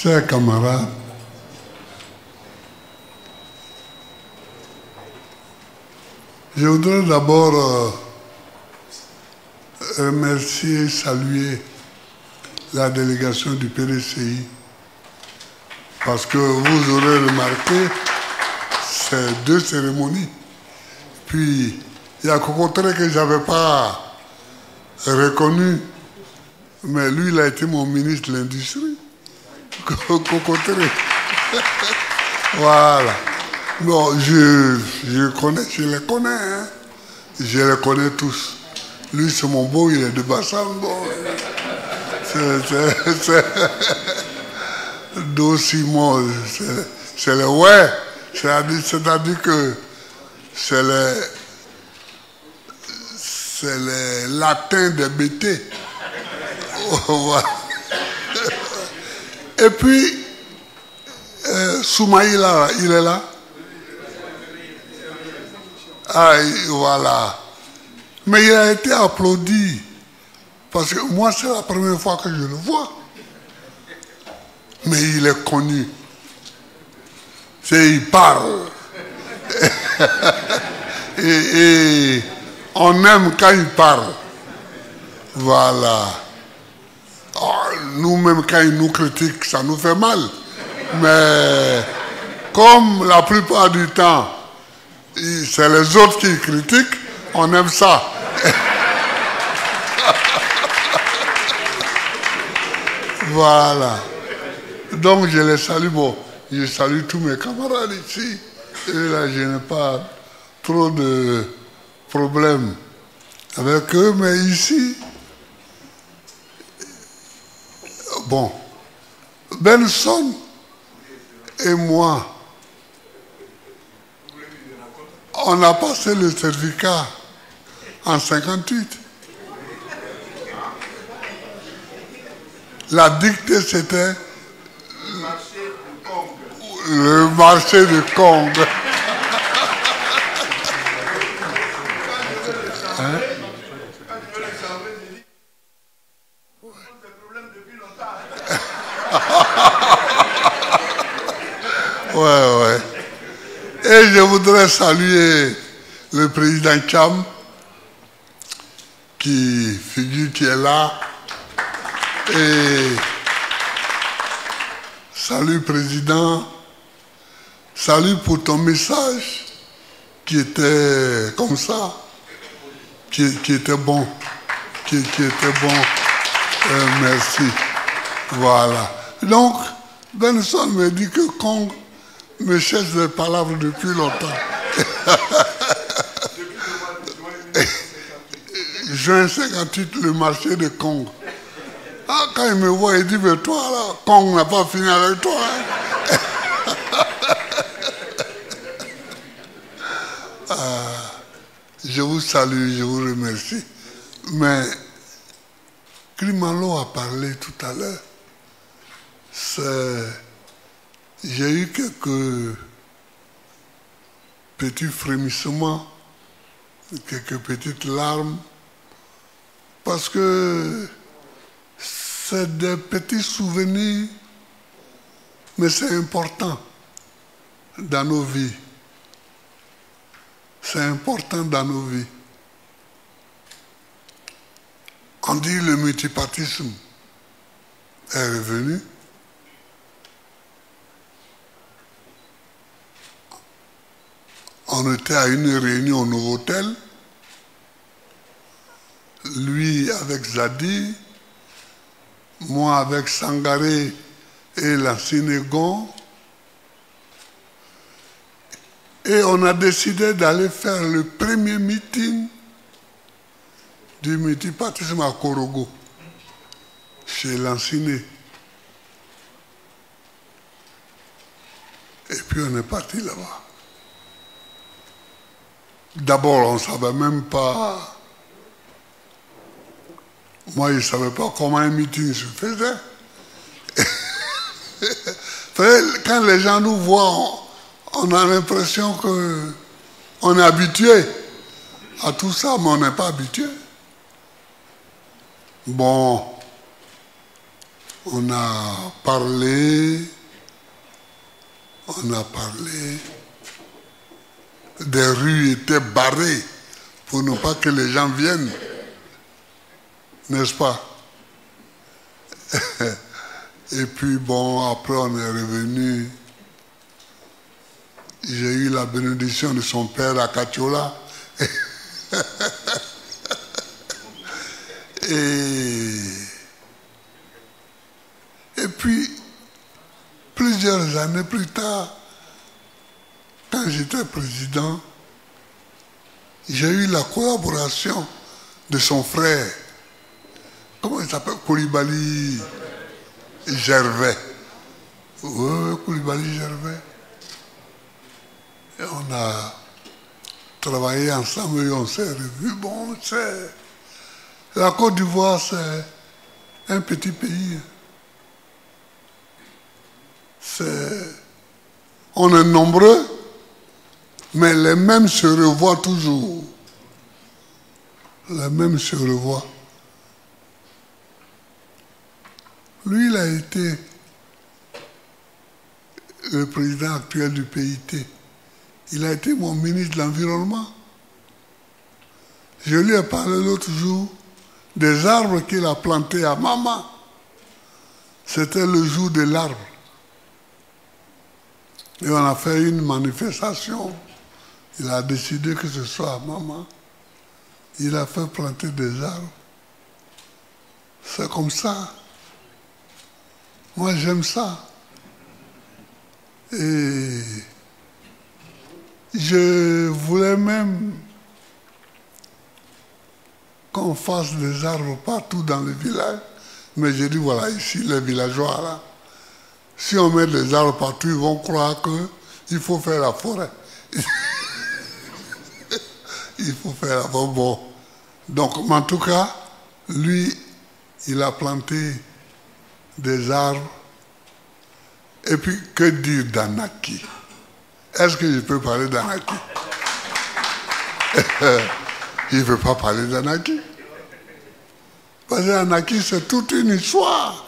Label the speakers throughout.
Speaker 1: Chers camarades, je voudrais d'abord remercier, saluer la délégation du PDCI parce que vous aurez remarqué ces deux cérémonies. Puis, il y a Cocotré que je n'avais pas reconnu, mais lui, il a été mon ministre de l'Industrie. Cocotré. Voilà. Non, je les connais, hein. Je les connais tous. Lui, c'est mon beau, il est de Bassam. Bon. Simon, c'est le ouais. C'est-à-dire que c'est le latin des BT. Et puis, Soumaïla, il est là. Ah, voilà. Mais il a été applaudi. Parce que moi, c'est la première fois que je le vois. Mais il est connu. Il parle. et on aime quand il parle. Voilà. Oh, nous-mêmes, quand il nous critique, ça nous fait mal. Mais comme la plupart du temps, c'est les autres qui critiquent, on aime ça. Voilà. Donc je les salue. Bon, je salue tous mes camarades ici. Et là, je n'ai pas trop de problèmes avec eux, mais ici, bon, Benson et moi, on a passé le certificat en 58. La dictée, c'était le marché de Congo. Hein? Ouais. Et je voudrais saluer le président Cham, qui est là. Et salut président, salut pour ton message qui était comme ça, qui était bon, qui était bon. Merci. Voilà. Donc, Benson me dit que Kong me cherche des palabres depuis longtemps. Juin 58, le marché de Kong. Ah, quand il me voit, il dit, mais toi, là, Kong n'a pas fini avec toi. Hein? Je vous salue, je vous remercie. Mais Klimalo a parlé tout à l'heure. J'ai eu quelques petits frémissements, quelques petites larmes, parce que c'est des petits souvenirs, mais c'est important dans nos vies. C'est important dans nos vies. On dit le multipartisme est revenu. On était à une réunion au Novotel, lui avec Zadi, moi avec Sangaré et la Sénégon, et on a décidé d'aller faire le premier meeting du multipartisme à Korogo, chez Lanciné. Et puis on est parti là-bas. D'abord, on ne savait même pas. Moi, je ne savais pas comment un meeting se faisait. Quand les gens nous voient, on a l'impression qu'on est habitué à tout ça, mais on n'est pas habitué. Bon, On a parlé des rues étaient barrées pour ne pas que les gens viennent, n'est-ce pas? Et puis bon, après on est revenu. J'ai eu la bénédiction de son père à Katiola. Et puis, plusieurs années plus tard, quand j'étais président, j'ai eu la collaboration de son frère. Comment il s'appelle? Koulibaly Gervais. Oui, Koulibaly Gervais. Et on a travaillé ensemble et on s'est revus. Bon, la Côte d'Ivoire, c'est un petit pays. On est nombreux, mais les mêmes se revoient toujours. Les mêmes se revoient. Lui, il a été le président actuel du PIT. Il a été mon ministre de l'Environnement. Je lui ai parlé l'autre jour des arbres qu'il a plantés à Mama. C'était le jour de l'arbre. Et on a fait une manifestation. Il a décidé que ce soit à Mama. Il a fait planter des arbres. C'est comme ça. Moi, j'aime ça. Et je voulais même qu'on fasse des arbres partout dans le village. Mais j'ai dit, voilà, ici, les villageois, là, si on met des arbres partout, ils vont croire qu'il faut faire la forêt. Il faut faire la forêt. Bon. Donc, en tout cas, lui, il a planté des arbres. Et puis, que dire d'Anaki? Est-ce que je peux parler d'Anaki? Il ne veut pas parler d'Anaki. Parce qu'Anaki, c'est toute une histoire.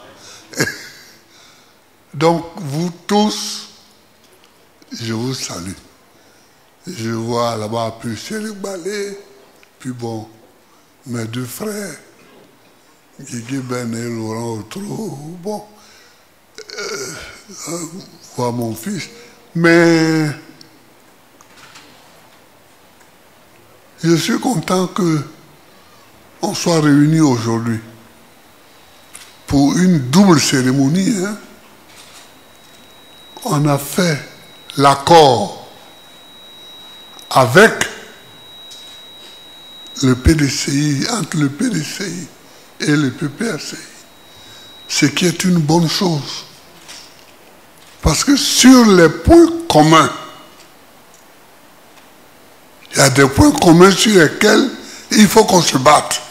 Speaker 1: Donc, vous tous, je vous salue. Je vois là-bas plus Céline Balé, puis bon, mes deux frères, Guigui Ben et Laurent Outreau, bon, voir mon fils. Mais je suis content qu'on soit réunis aujourd'hui pour une double cérémonie. Hein. On a fait l'accord avec le PDCI, entre le PDCI et le PPRCI, ce qui est une bonne chose. Parce que sur les points communs, il y a des points communs sur lesquels il faut qu'on se batte.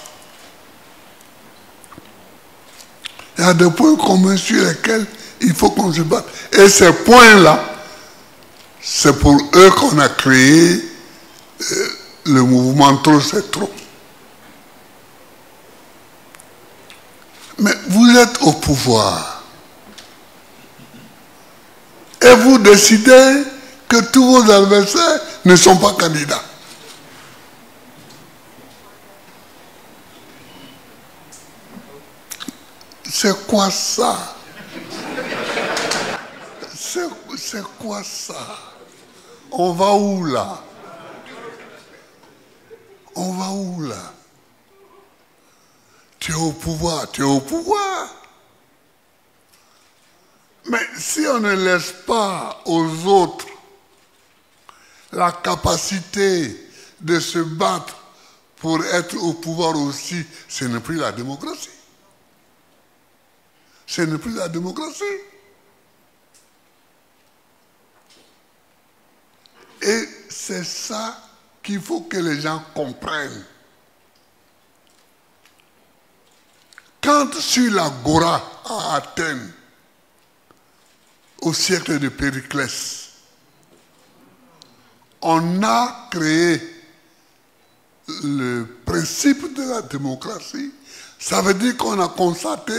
Speaker 1: Il y a des points communs sur lesquels il faut qu'on se batte. Et ces points-là, c'est pour eux qu'on a créé le mouvement Trop c'est trop. Mais vous êtes au pouvoir. Et vous décidez que tous vos adversaires ne sont pas candidats. C'est quoi ça? C'est quoi ça? On va où là? On va où là? Tu es au pouvoir, tu es au pouvoir. Mais si on ne laisse pas aux autres la capacité de se battre pour être au pouvoir aussi, ce n'est plus la démocratie. Ce n'est plus la démocratie. Et c'est ça qu'il faut que les gens comprennent. Quand sur l'agora à Athènes, au siècle de Périclès, on a créé le principe de la démocratie, ça veut dire qu'on a constaté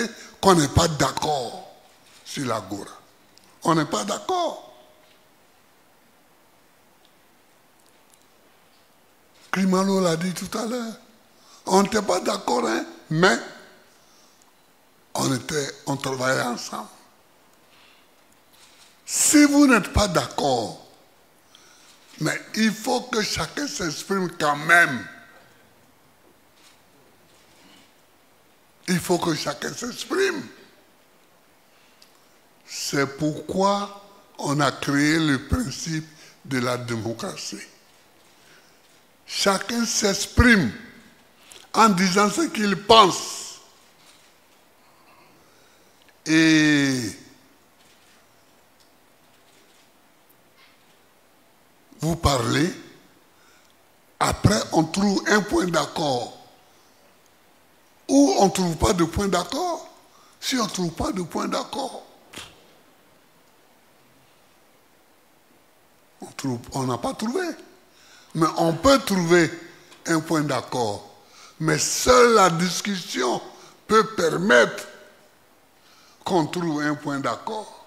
Speaker 1: qu'on n'est pas d'accord sur l'agora. On n'est pas d'accord. Klimalo l'a dit tout à l'heure. On n'était pas d'accord, hein, mais on travaillait ensemble. Si vous n'êtes pas d'accord, mais il faut que chacun s'exprime quand même. Il faut que chacun s'exprime. C'est pourquoi on a créé le principe de la démocratie. Chacun s'exprime en disant ce qu'il pense. Et vous parlez, après on trouve un point d'accord. Ou on ne trouve pas de point d'accord. Si on ne trouve pas de point d'accord, on n'a pas trouvé. Mais on peut trouver un point d'accord. Mais seule la discussion peut permettre qu'on trouve un point d'accord.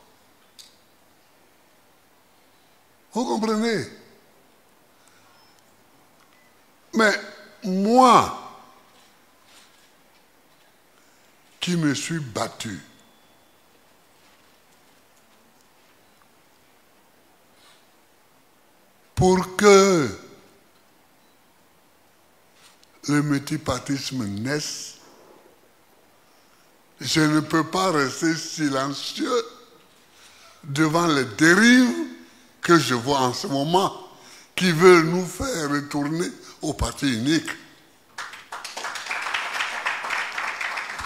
Speaker 1: Vous comprenez? Mais moi, qui me suis battu pour que le multipartisme naisse, je ne peux pas rester silencieux devant les dérives que je vois en ce moment, qui veulent nous faire retourner au parti unique.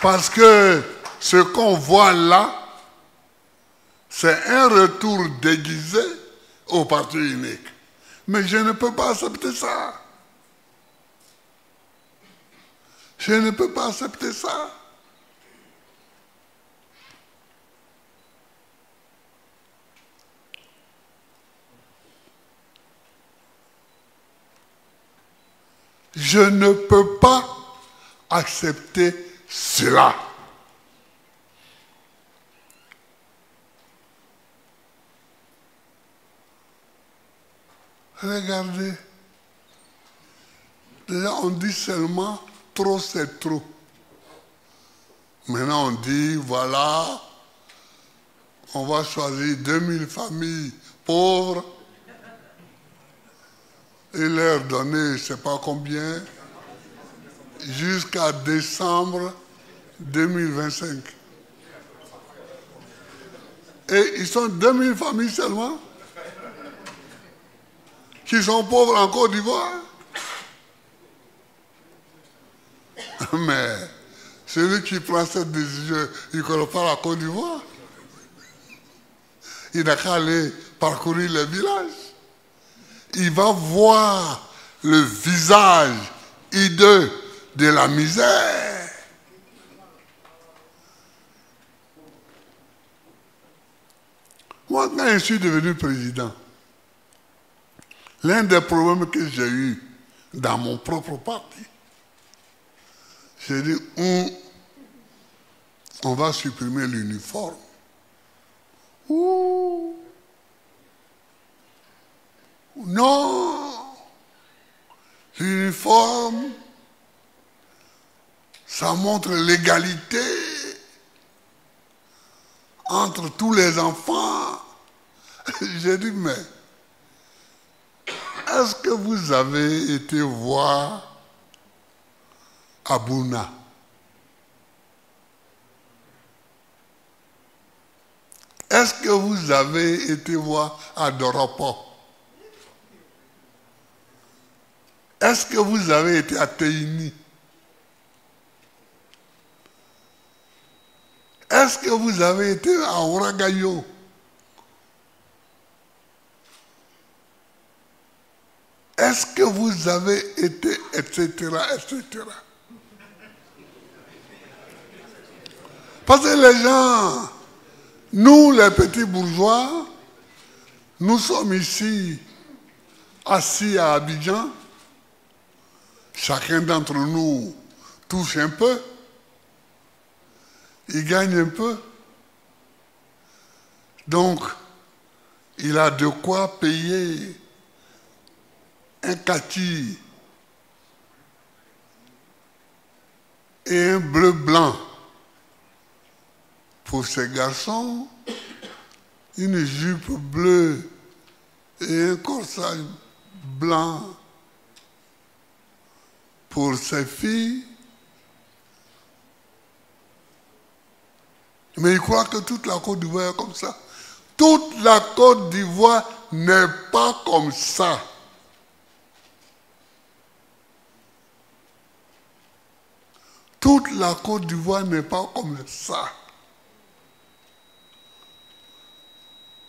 Speaker 1: Parce que ce qu'on voit là, c'est un retour déguisé au parti unique. Mais je ne peux pas accepter ça. Je ne peux pas accepter ça. Je ne peux pas accepter cela. Regardez. Déjà, on dit seulement trop, c'est trop. Maintenant, on dit, voilà, on va choisir 2000 familles pauvres et leur donner, je ne sais pas combien, jusqu'à décembre 2025. Et ils sont 2000 familles seulement qui sont pauvres en Côte d'Ivoire. Mais celui qui prend cette décision, il ne connaît pas la Côte d'Ivoire. Il n'a qu'à aller parcourir les villages. Il va voir le visage hideux de la misère. Moi, quand je suis devenu président, l'un des problèmes que j'ai eu dans mon propre parti, j'ai dit, on va supprimer l'uniforme. Ouh. Non, l'uniforme, ça montre l'égalité entre tous les enfants. J'ai dit, mais est-ce que vous avez été voir Abouna? Est-ce que vous avez été voir à Doropo? Est-ce que vous avez été à Teini? Est-ce que vous avez été à Oragayo? Est-ce que vous avez été, etc., etc. Parce que les gens, nous les petits bourgeois, nous sommes ici, assis à Abidjan, chacun d'entre nous touche un peu, il gagne un peu. Donc, il a de quoi payer un kaki et un bleu blanc pour ses garçons, une jupe bleue et un corsage blanc pour ses filles. Mais il croit que toute la Côte d'Ivoire est comme ça. Toute la Côte d'Ivoire n'est pas comme ça. Toute la Côte d'Ivoire n'est pas comme ça.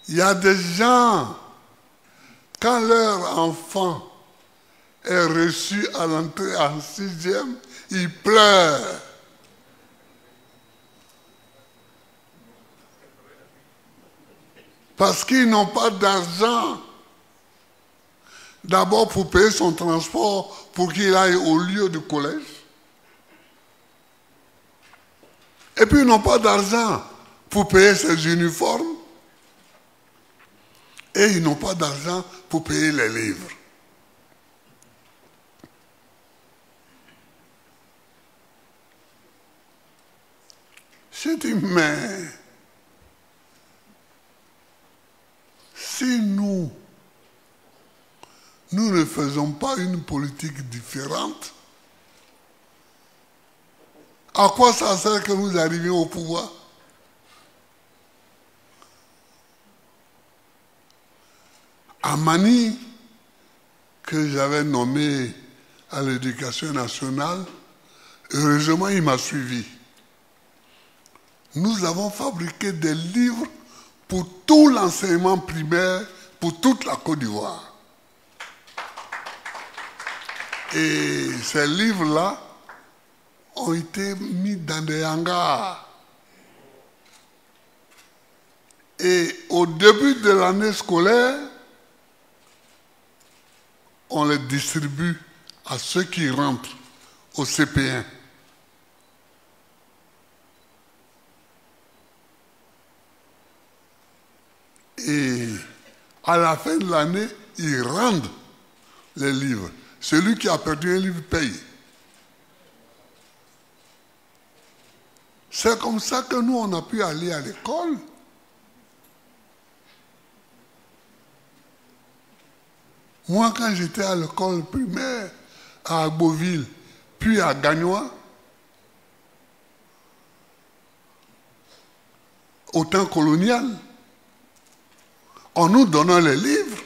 Speaker 1: Il y a des gens, quand leur enfant est reçu à l'entrée en 6e, ils pleurent. Parce qu'ils n'ont pas d'argent. D'abord pour payer son transport pour qu'il aille au lieu du collège. Et puis ils n'ont pas d'argent pour payer ses uniformes. Et ils n'ont pas d'argent pour payer les livres. J'ai dit, mais si nous ne faisons pas une politique différente, à quoi ça sert que nous arrivions au pouvoir? Amani, que j'avais nommé à l'éducation nationale, heureusement il m'a suivi. Nous avons fabriqué des livres pour tout l'enseignement primaire, pour toute la Côte d'Ivoire. Et ces livres-là ont été mis dans des hangars. Et au début de l'année scolaire, on les distribue à ceux qui rentrent au CP1. Et à la fin de l'année, ils rendent les livres. Celui qui a perdu un livre paye. C'est comme ça que nous, on a pu aller à l'école. Moi, quand j'étais à l'école primaire, à Agboville, puis à Gagnois, au temps colonial, en nous donnant les livres,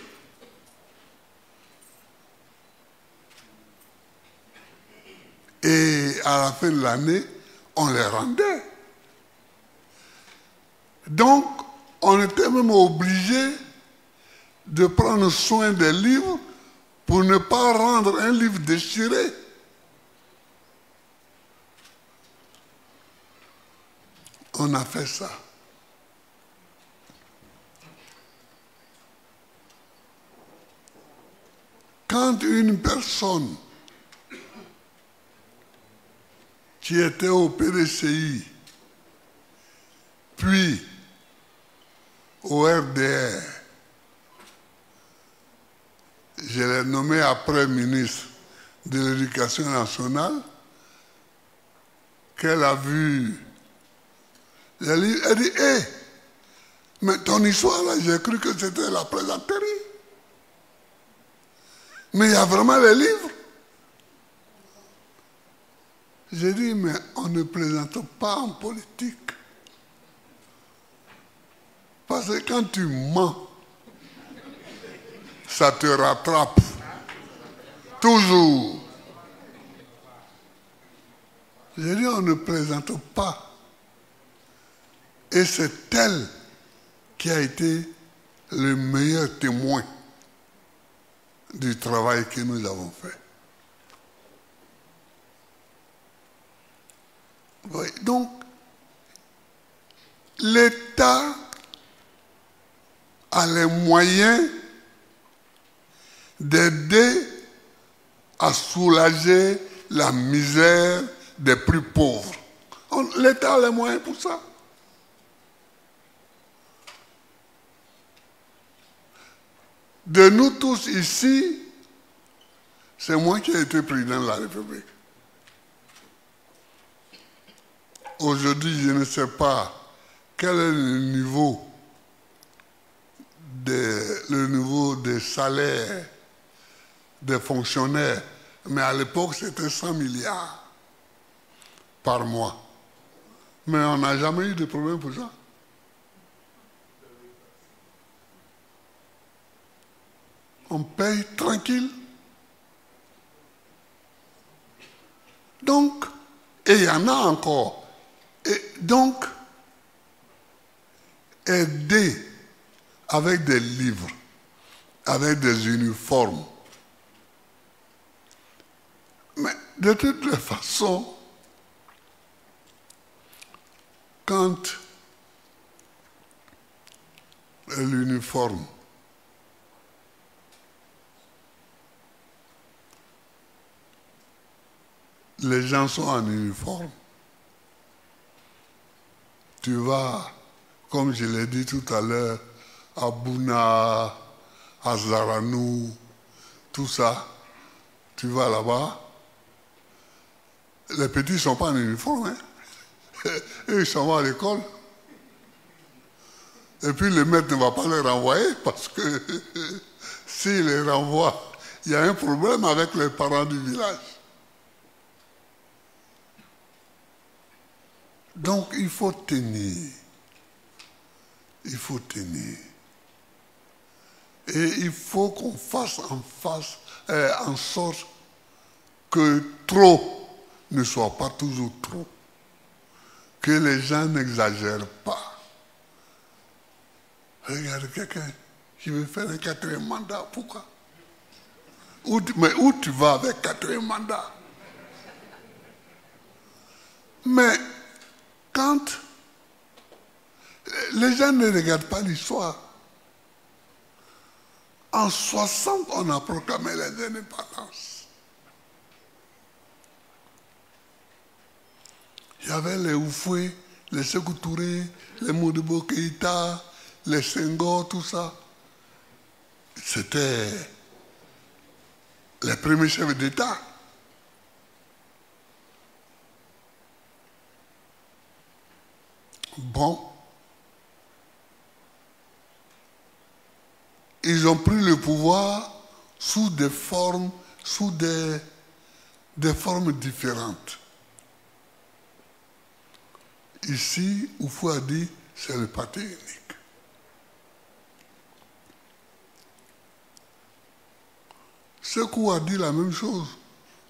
Speaker 1: et à la fin de l'année, on les rendait. Donc, on était même obligé de prendre soin des livres pour ne pas rendre un livre déchiré. On a fait ça. Quand une personne qui était au PDCI, puis au RDR, je l'ai nommé après ministre de l'Éducation nationale, qu'elle a vu les livres, elle dit, hé, mais ton histoire là, j'ai cru que c'était la plaisanterie. Mais il y a vraiment les livres. J'ai dit, mais on ne plaisante pas en politique. Parce que quand tu mens, ça te rattrape. Toujours. J'ai dit, on ne plaisante pas. Et c'est elle qui a été le meilleur témoin du travail que nous avons fait. Oui, donc, l'État a les moyens d'aider à soulager la misère des plus pauvres. L'État a les moyens pour ça. De nous tous ici, c'est moi qui ai été président de la République. Aujourd'hui, je ne sais pas quel est le niveau des salaires des fonctionnaires, mais à l'époque, c'était 100 milliards par mois. Mais on n'a jamais eu de problème pour ça. On paye tranquille. Donc, et il y en a encore. Et donc, aider avec des livres, avec des uniformes. Mais de toute façon, quand l'uniforme les gens sont en uniforme, tu vas, comme je l'ai dit tout à l'heure, à Bouna, à Zaranou, tout ça, tu vas là-bas, les petits ne sont pas en uniforme, hein. Ils sont à l'école. Et puis le maître ne va pas les renvoyer parce que s'il les renvoie, il y a un problème avec les parents du village. Donc il faut tenir. Il faut tenir. Et il faut qu'on fasse en sorte que trop ne soit pas toujours trop. Que les gens n'exagèrent pas. Regarde quelqu'un qui veut faire un 4e mandat, pourquoi? Mais où tu vas avec 4e mandat? Mais quand les gens ne regardent pas l'histoire, en 60, on a proclamé les indépendances. Il y avait les Oufoué, les Sékou Touré, les Modibo Keïta, les Senghor, tout ça. C'était les premiers chefs d'État. Bon. Ils ont pris le pouvoir sous des formes, des formes différentes. Ici, Oufou a dit, c'est le parti unique. Sékou a dit la même chose,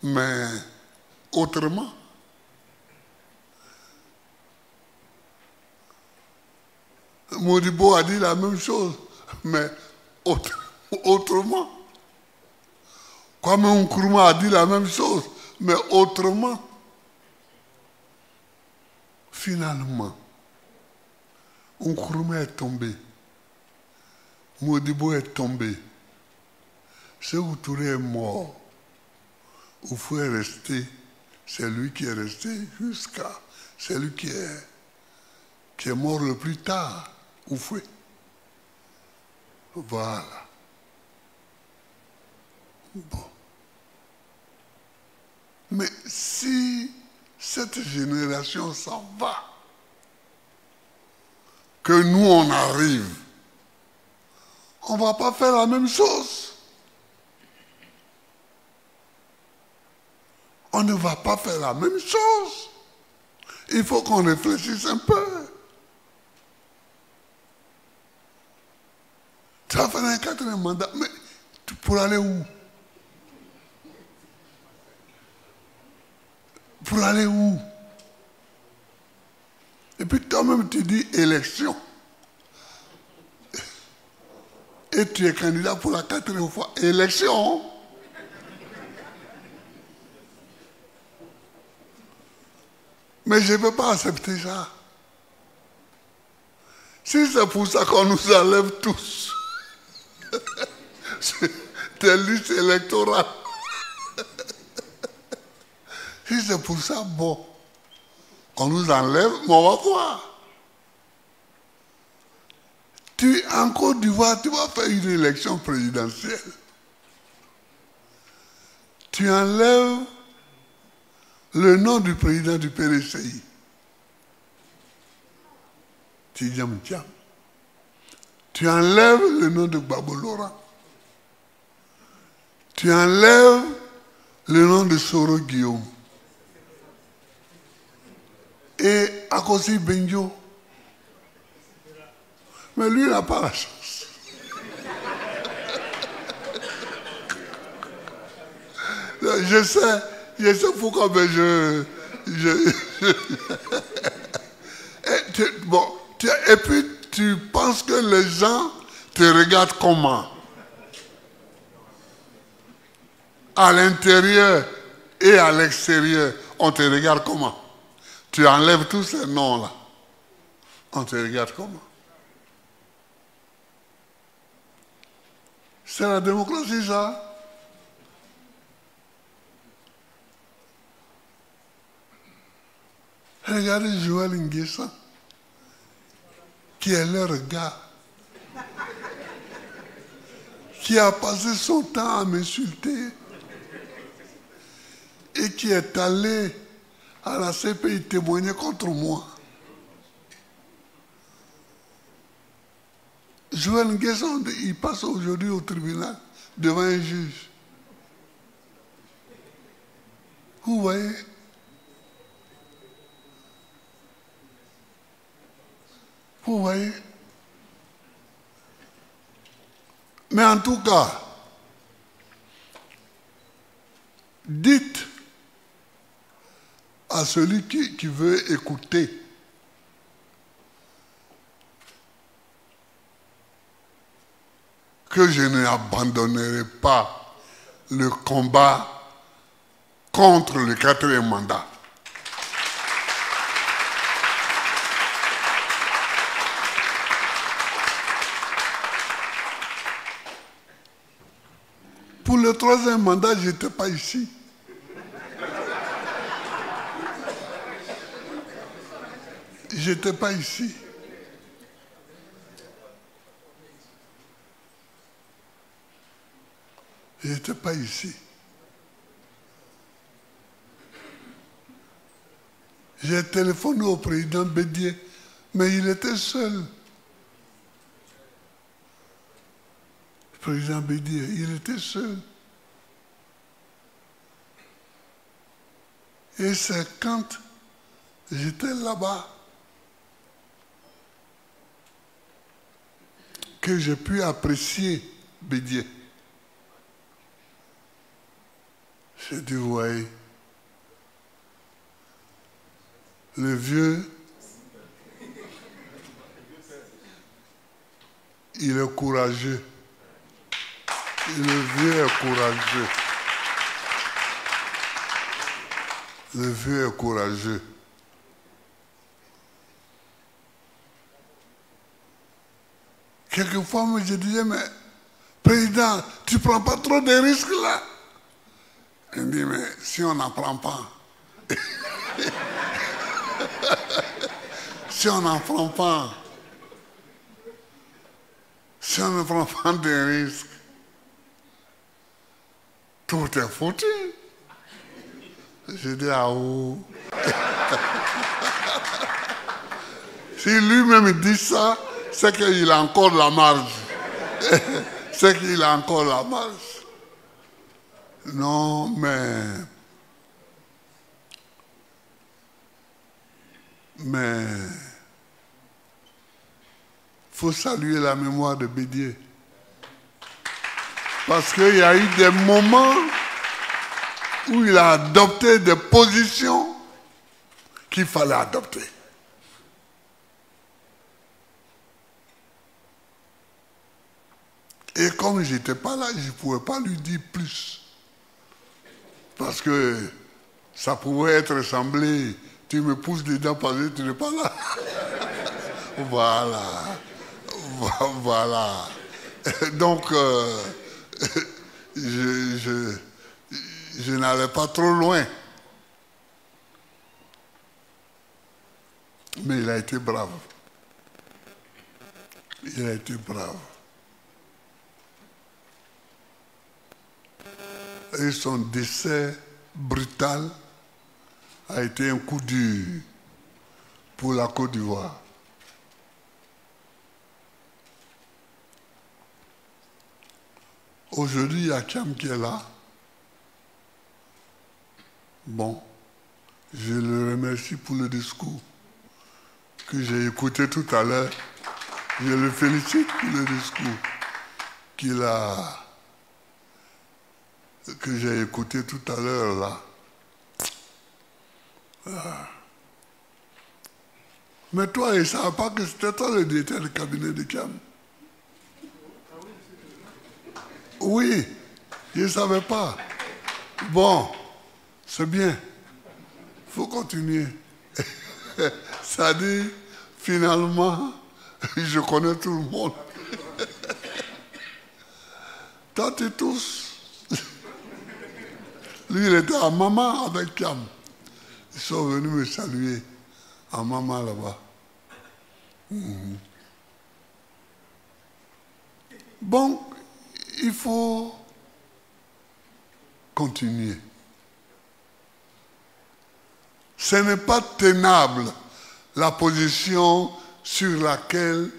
Speaker 1: mais autrement. Modibo a dit la même chose, mais autrement. Kwame Nkrumah a dit la même chose, mais autrement. Finalement, Nkrumah est tombé. Modibo est tombé. Sékou Touré est mort. Oufou est resté. C'est lui qui est resté jusqu'à... C'est lui qui est mort le plus tard. Oufou. Voilà. Bon. Mais si cette génération s'en va, que nous on arrive, on ne va pas faire la même chose. On ne va pas faire la même chose. Il faut qu'on réfléchisse un peu. Tu vas faire un 4e mandat, mais pour aller où? Pour aller où? Et puis toi-même tu dis élection. Et tu es candidat pour la 4e fois. Élection. Mais je ne peux pas accepter ça. Si c'est pour ça qu'on nous enlève tous des listes électorales, si c'est pour ça, bon, On nous enlève, mais on va voir. En Côte d'Ivoire, tu vas faire une élection présidentielle. Tu enlèves le nom du président du PDCI. Tidjam Thiam. Tu enlèves le nom de Gbagbo Laurent. Tu enlèves le nom de Soro Guillaume. Et Akosi Benjo. Mais lui, il n'a pas la chance. Je sais pourquoi, mais et puis, tu penses que les gens te regardent comment? À l'intérieur et à l'extérieur, on te regarde comment? Tu enlèves tous ces noms-là. On te regarde comment? C'est la démocratie, ça. Regardez Joël Nguessa, qui est leur gars, qui a passé son temps à m'insulter et qui est allé à la CPI témoigner contre moi. Joël Nguessa, il passe aujourd'hui au tribunal devant un juge. Vous voyez? Vous voyez? Mais en tout cas, dites à celui qui veut écouter que je n'abandonnerai pas le combat contre le 4e mandat. Pour le 3e mandat, je n'étais pas ici. Je n'étais pas ici. Je n'étais pas ici. J'ai téléphoné au président Bédié, mais il était seul. Le président Bédié, il était seul. Et c'est quand j'étais là-bas que j'ai pu apprécier Bédié. J'ai dit, vous voyez, le vieux, il est courageux. Le vieux est courageux. Le vieux est courageux. Quelquefois, je disais, mais président, tu ne prends pas trop de risques là? Il me dit, mais si on n'en prend pas, si on n'en prend pas, si on ne prend pas de risques, tout est foutu. J'ai dit, ah où? Si lui-même dit ça, c'est qu'il a encore la marge. C'est qu'il a encore la marge. Non, mais faut saluer la mémoire de Bédié. Parce qu'il y a eu des moments où il a adopté des positions qu'il fallait adopter. Et comme je n'étais pas là, je ne pouvais pas lui dire plus. Parce que ça pouvait être semblé, tu me pousses dedans parce que tu n'es pas là. Voilà. Voilà. Donc, je n'allais pas trop loin. Mais il a été brave. Il a été brave. Et son décès brutal a été un coup dur pour la Côte d'Ivoire. Aujourd'hui, il y a Thiam qui est là. Bon, je le remercie pour le discours que j'ai écouté tout à l'heure. Je le félicite pour le discours que j'ai écouté tout à l'heure là. Mais toi, il ne savait pas que c'était toi le directeur du cabinet de Thiam. Oui, je ne savais pas. Bon, c'est bien. Il faut continuer. Ça dit, finalement, je connais tout le monde. Toi, tu tous. Lui, il était à Maman avec Thiam. Ils sont venus me saluer à Maman là-bas. Bon, il faut continuer. Ce n'est pas tenable la position sur laquelle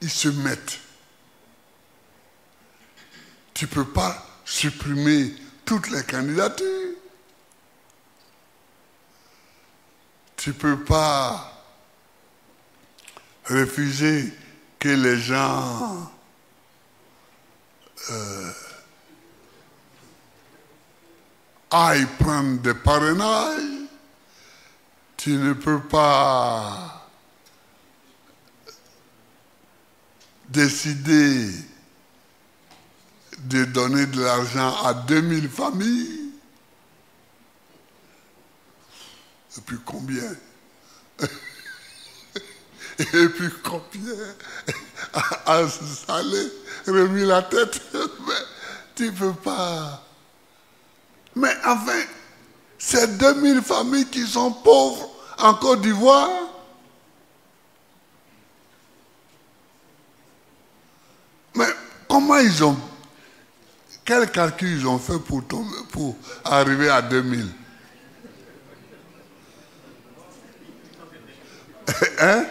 Speaker 1: ils se mettent. Tu ne peux pas supprimer toutes les candidatures. Tu ne peux pas refuser que les gens aillent prendre des parrainages. Tu ne peux pas décider de donner de l'argent à 2000 familles. Et puis combien? Et puis combien a salé, remis la tête? Mais tu ne peux pas. Mais enfin, ces 2000 familles qui sont pauvres en Côte d'Ivoire, mais comment ils ont, quel calcul ils ont fait pour arriver à 2000? Hein?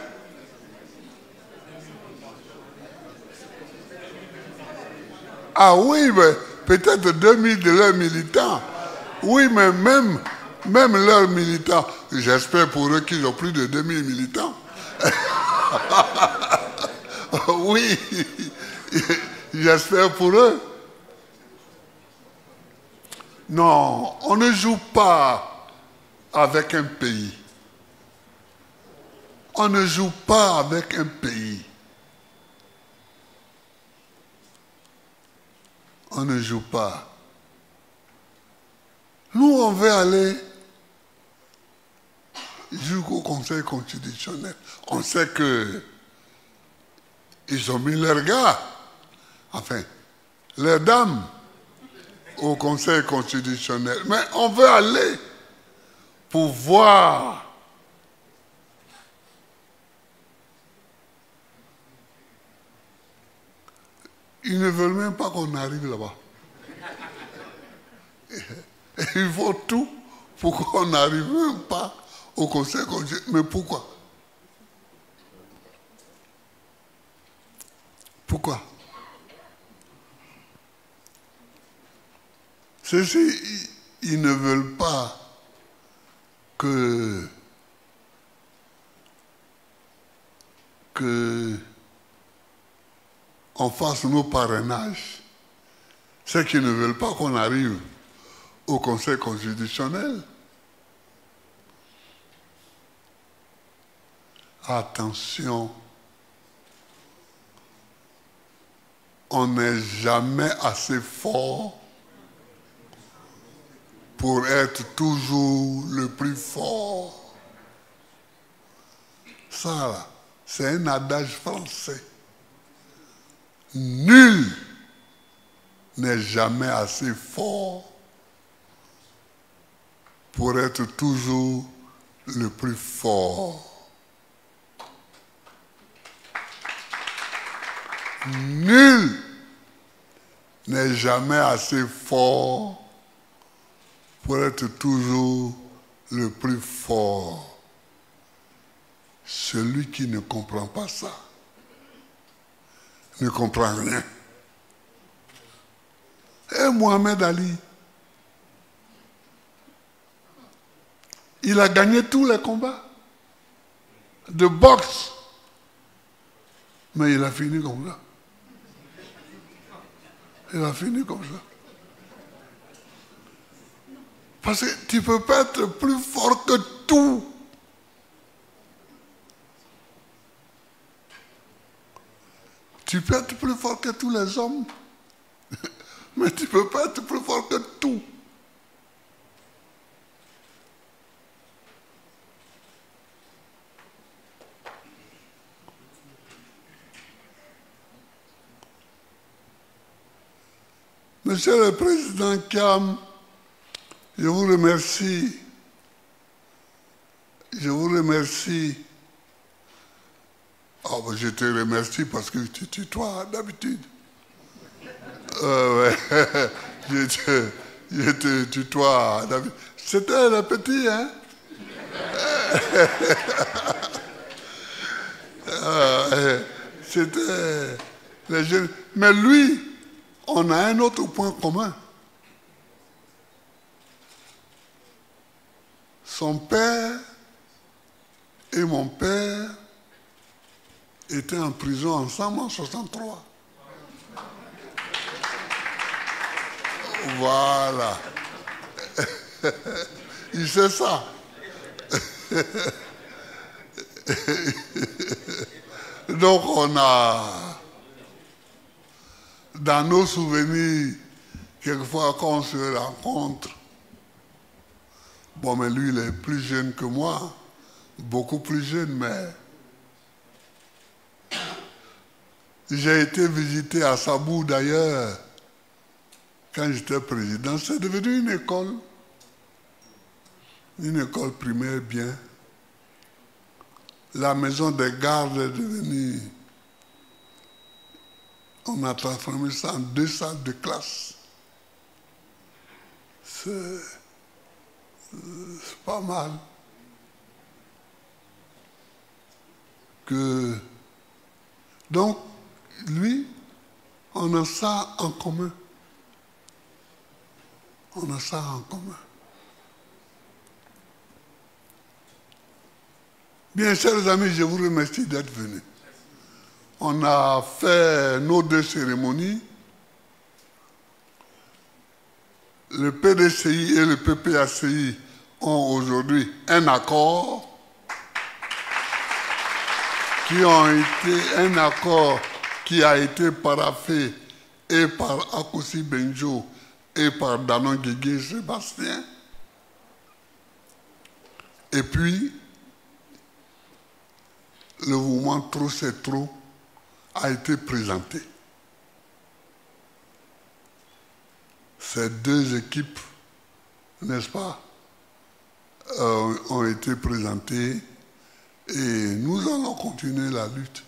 Speaker 1: Ah oui, mais peut-être 2000 de leurs militants. Oui, mais même leurs militants, j'espère pour eux qu'ils ont plus de 2000 militants. Oui, j'espère pour eux. Non, on ne joue pas avec un pays. On ne joue pas avec un pays. On ne joue pas. Nous, on veut aller jusqu'au Conseil constitutionnel. On sait que ils ont mis leurs gars, enfin, leurs dames, au Conseil constitutionnel. Mais on veut aller pour voir ils ne veulent même pas qu'on arrive là-bas. Il faut tout pour qu'on n'arrive même pas au Conseil constitutionnel. Mais pourquoi? Pourquoi? Ceux-ci, ils ne veulent pas que on fasse nos parrainages. C'est qu'ils ne veulent pas qu'on arrive au Conseil constitutionnel. Attention, on n'est jamais assez fort pour être toujours le plus fort. Ça, là, c'est un adage français. Nul n'est jamais assez fort pour être toujours le plus fort. Nul n'est jamais assez fort pour être toujours le plus fort. Celui qui ne comprend pas ça ne comprend rien. Et Mohamed Ali, il a gagné tous les combats de boxe, mais il a fini comme ça. Il a fini comme ça. Parce que tu ne peux pas être plus fort que tout. Tu peux être plus fort que tous les hommes, mais tu ne peux pas être plus fort que tout. Monsieur le Président Kiam, je vous remercie. Je vous remercie. Oh, ben je te remercie parce que tu tutoies d'habitude. Ouais. Je te tutoie d'habitude. C'était le petit, hein? C'était les jeunes. Mais lui, on a un autre point commun. Son père et mon père étaient en prison ensemble en 63. Voilà. Il sait ça. Donc on a, dans nos souvenirs, quelquefois quand on se rencontre, bon mais lui il est plus jeune que moi, beaucoup plus jeune, mais j'ai été visiter à Sabou d'ailleurs, quand j'étais président, c'est devenu une école primaire bien. La maison des gardes est devenue, on a transformé ça en 2 salles de classe. C'est pas mal. Donc, lui, on a ça en commun. On a ça en commun. Bien, chers amis, je vous remercie d'être venus. On a fait nos 2 cérémonies. Le PDCI et le PPACI ont aujourd'hui un accord qui a été paraphé et par Akossi Benjo et par Danon Guégué Sébastien. Et puis, le mouvement Trop c'est trop a été présenté. Ces 2 équipes, n'est-ce pas, ont été présentées et nous allons continuer la lutte.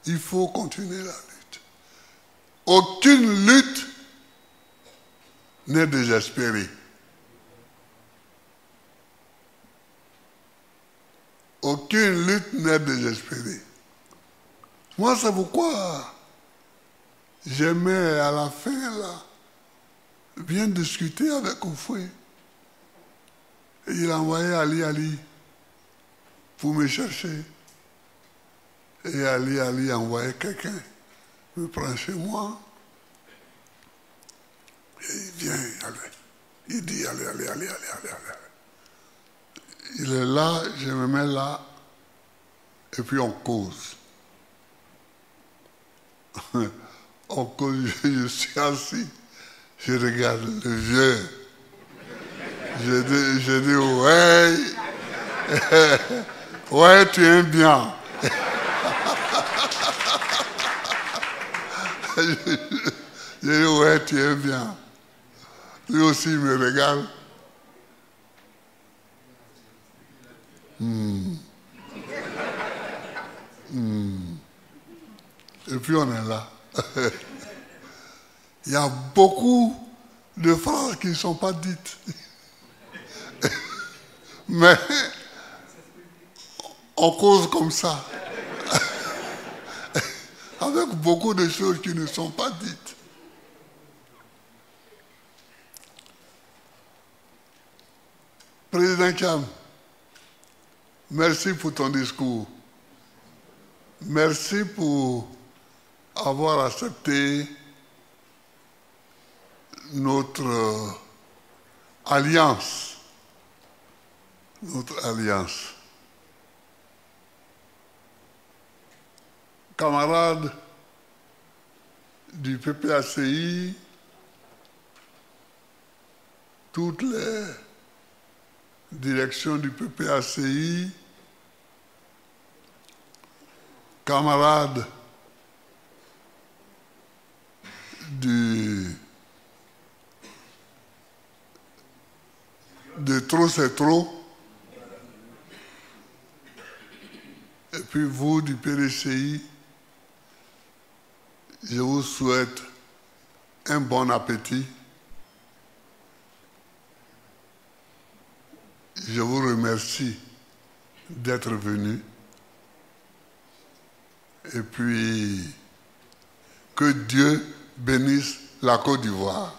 Speaker 1: Il faut continuer la lutte. Aucune lutte n'est désespérée. Aucune lutte n'est désespérée. Moi, c'est pourquoi j'aimais à la fin, là, bien discuter avec Oufoué. Et il a envoyé Ali pour me chercher. Et Ali a envoyé quelqu'un me prendre chez moi. Et il vient, allez. Il dit, allez. Il est là, je me mets là, et puis on cause. On cause, je suis assis, je regarde le vieux. Je dis, ouais, ouais, tu aimes bien. Je dis, ouais, tu aimes bien. Lui aussi, il me regarde. Et puis on est là. Il y a beaucoup de phrases qui ne sont pas dites. Mais on cause comme ça. Avec beaucoup de choses qui ne sont pas dites. Président Cham, merci pour ton discours. Merci pour avoir accepté notre alliance. Notre alliance. Camarades du PPACI, toutes les directions du PPACI, camarades de Trop c'est trop, et puis vous du PDCI, je vous souhaite un bon appétit. Je vous remercie d'être venu. Et puis, que Dieu bénisse la Côte d'Ivoire.